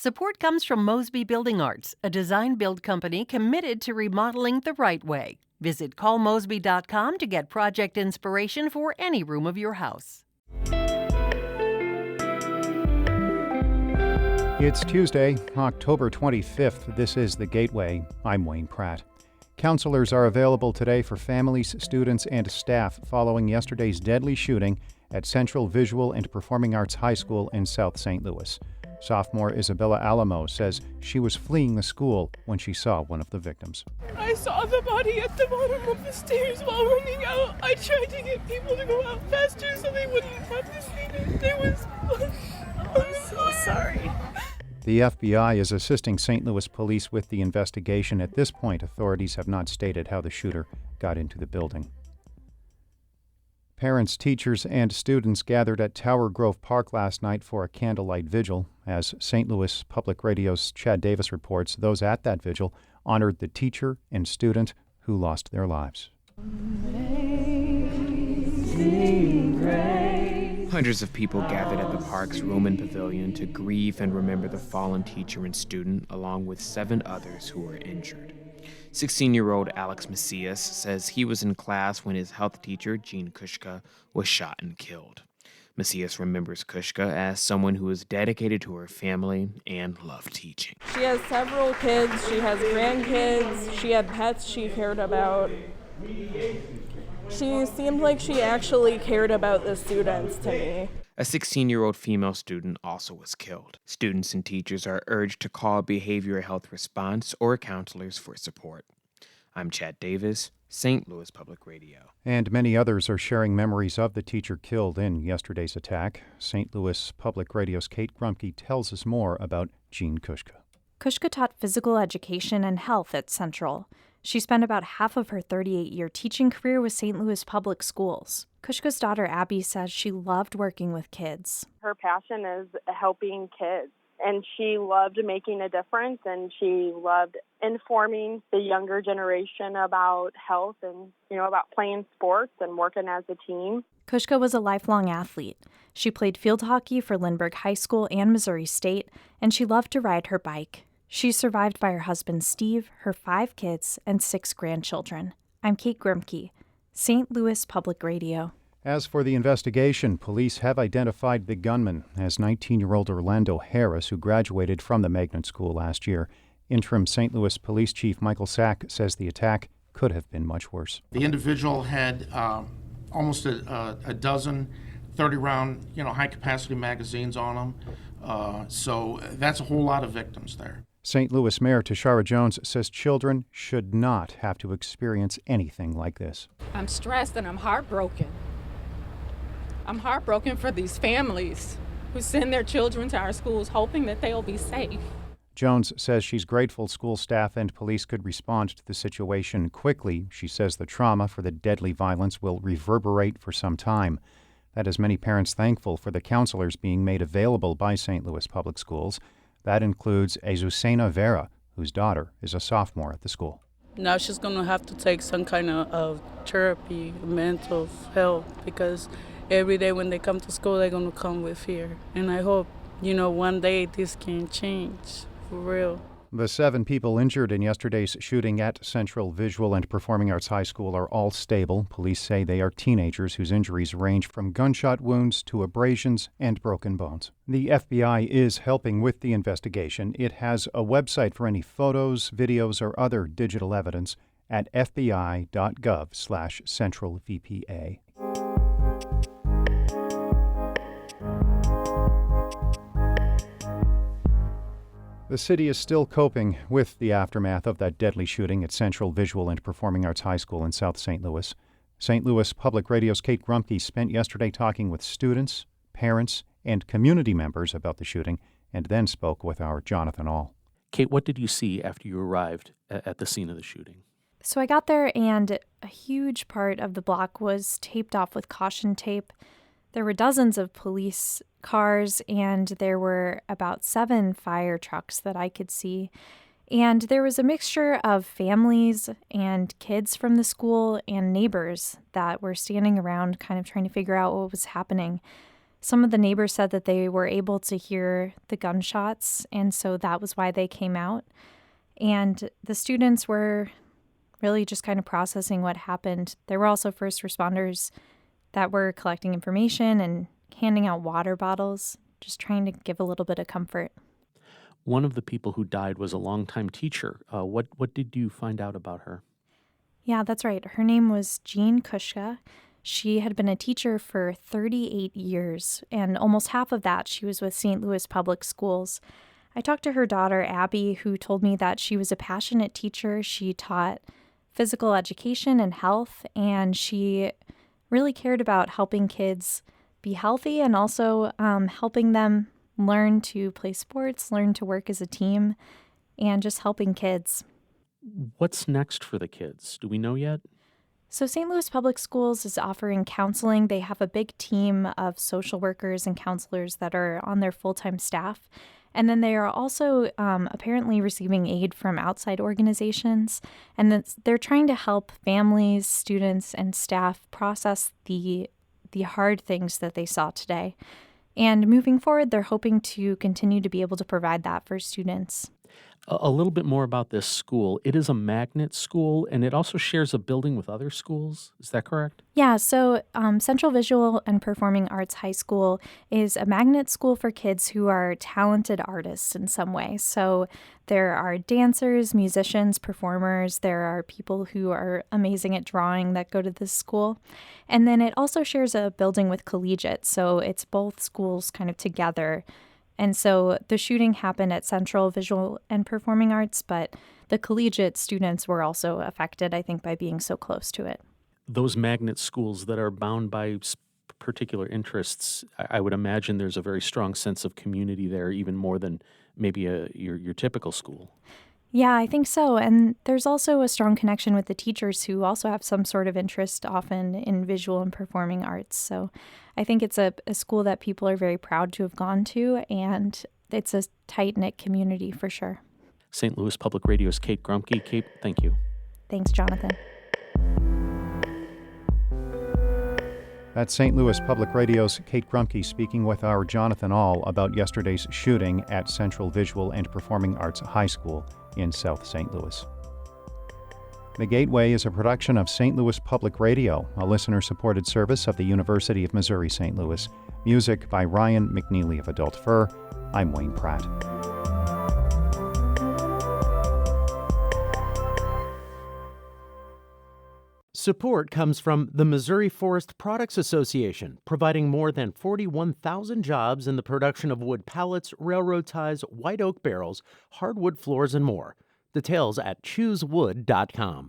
Support comes from Mosby Building Arts, a design-build company committed to remodeling the right way. Visit callmosby.com to get project inspiration for any room of your house. It's Tuesday, October 25th. This is The Gateway. I'm Wayne Pratt. Counselors are available today for families, students, and staff following yesterday's deadly shooting at Central Visual and Performing Arts High School in South St. Louis. Sophomore Isabella Alamo says she was fleeing the school when she saw one of the victims. I saw the body at the bottom of the stairs while running out. I tried to get people to go out faster so they wouldn't have to see it. I'm so sorry. The FBI is assisting St. Louis police with the investigation. At this point, authorities have not stated how the shooter got into the building. Parents, teachers, and students gathered at Tower Grove Park last night for a candlelight vigil. As St. Louis Public Radio's Chad Davis reports, those at that vigil honored the teacher and student who lost their lives. Hundreds of people gathered at the park's Roman Pavilion to grieve and remember the fallen teacher and student, along with 7 others who were injured. 16-year-old Alex Macias says he was in class when his health teacher, Jean Kushka, was shot and killed. Macias remembers Kushka as someone who was dedicated to her family and loved teaching. She has several kids. She has grandkids. She had pets she cared about. She seemed like she actually cared about the students to me. A 16-year-old female student also was killed. Students and teachers are urged to call behavioral health response or counselors for support. I'm Chad Davis, St. Louis Public Radio. And many others are sharing memories of the teacher killed in yesterday's attack. St. Louis Public Radio's Kate Grumke tells us more about Jean Kushka. Kushka taught physical education and health at Central. She spent about half of her 38-year teaching career with St. Louis Public Schools. Kushka's daughter Abby says she loved working with kids. Her passion is helping kids, and she loved making a difference, and she loved informing the younger generation about health and, about playing sports and working as a team. Kushka was a lifelong athlete. She played field hockey for Lindbergh High School and Missouri State, and she loved to ride her bike. She's survived by her husband Steve, her 5 kids, and 6 grandchildren. I'm Kate Grumke, St. Louis Public Radio. As for the investigation, police have identified the gunman as 19-year-old Orlando Harris, who graduated from the Magnet School last year. Interim St. Louis Police Chief Michael Sack says the attack could have been much worse. The individual had almost a dozen 30-round, high-capacity magazines on him. So that's a whole lot of victims there. St. Louis Mayor Tashara Jones says children should not have to experience anything like this. I'm stressed and I'm heartbroken. I'm heartbroken for these families who send their children to our schools hoping that they'll be safe. Jones says she's grateful school staff and police could respond to the situation quickly. She says the trauma for the deadly violence will reverberate for some time. That has many parents thankful for the counselors being made available by St. Louis Public Schools. That includes Azucena Vera, whose daughter is a sophomore at the school. Now she's going to have to take some kind of therapy, mental health, because every day when they come to school, they're going to come with fear. And I hope, one day this can change, for real. The 7 people injured in yesterday's shooting at Central Visual and Performing Arts High School are all stable. Police say they are teenagers whose injuries range from gunshot wounds to abrasions and broken bones. The FBI is helping with the investigation. It has a website for any photos, videos, or other digital evidence at fbi.gov/centralvpa. The city is still coping with the aftermath of that deadly shooting at Central Visual and Performing Arts High School in South St. Louis. St. Louis Public Radio's Kate Grumke spent yesterday talking with students, parents, and community members about the shooting, and then spoke with our Jonathan All. Kate, what did you see after you arrived at the scene of the shooting? So I got there, and a huge part of the block was taped off with caution tape. There were dozens of police cars, and there were about 7 fire trucks that I could see. And there was a mixture of families and kids from the school and neighbors that were standing around kind of trying to figure out what was happening. Some of the neighbors said that they were able to hear the gunshots, and so that was why they came out. And the students were really just kind of processing what happened. There were also first responders that were collecting information and handing out water bottles, just trying to give a little bit of comfort. One of the people who died was a longtime teacher. What did you find out about her? Yeah, that's right. Her name was Jean Kushka. She had been a teacher for 38 years, and almost half of that she was with St. Louis Public Schools. I talked to her daughter, Abby, who told me that she was a passionate teacher. She taught physical education and health, and she really cared about helping kids be healthy and also helping them learn to play sports, learn to work as a team, and just helping kids. What's next for the kids? Do we know yet? So St. Louis Public Schools is offering counseling. They have a big team of social workers and counselors that are on their full-time staff. And then they are also apparently receiving aid from outside organizations. And they're trying to help families, students, and staff process the hard things that they saw today. And moving forward, they're hoping to continue to be able to provide that for students. A little bit more about this school. It is a magnet school, and it also shares a building with other schools. Is that correct? Yeah, so Central Visual and Performing Arts High School is a magnet school for kids who are talented artists in some way. So there are dancers, musicians, performers. There are people who are amazing at drawing that go to this school. And then it also shares a building with Collegiate, so it's both schools kind of together. And so the shooting happened at Central Visual and Performing Arts, but the collegiate students were also affected, I think, by being so close to it. Those magnet schools that are bound by particular interests, I would imagine there's a very strong sense of community there, even more than maybe your typical school. Yeah, I think so. And there's also a strong connection with the teachers who also have some sort of interest often in visual and performing arts. So I think it's a school that people are very proud to have gone to, and it's a tight-knit community for sure. St. Louis Public Radio's Kate Grumke. Kate, thank you. Thanks, Jonathan. That's St. Louis Public Radio's Kate Grumke speaking with our Jonathan Ahl about yesterday's shooting at Central Visual and Performing Arts High School in South St. Louis. The Gateway is a production of St. Louis Public Radio, a listener-supported service of the University of Missouri St. Louis. Music by Ryan McNeely of Adult Fur. I'm Wayne Pratt. Support comes from the Missouri Forest Products Association, providing more than 41,000 jobs in the production of wood pallets, railroad ties, white oak barrels, hardwood floors, and more. Details at choosewood.com.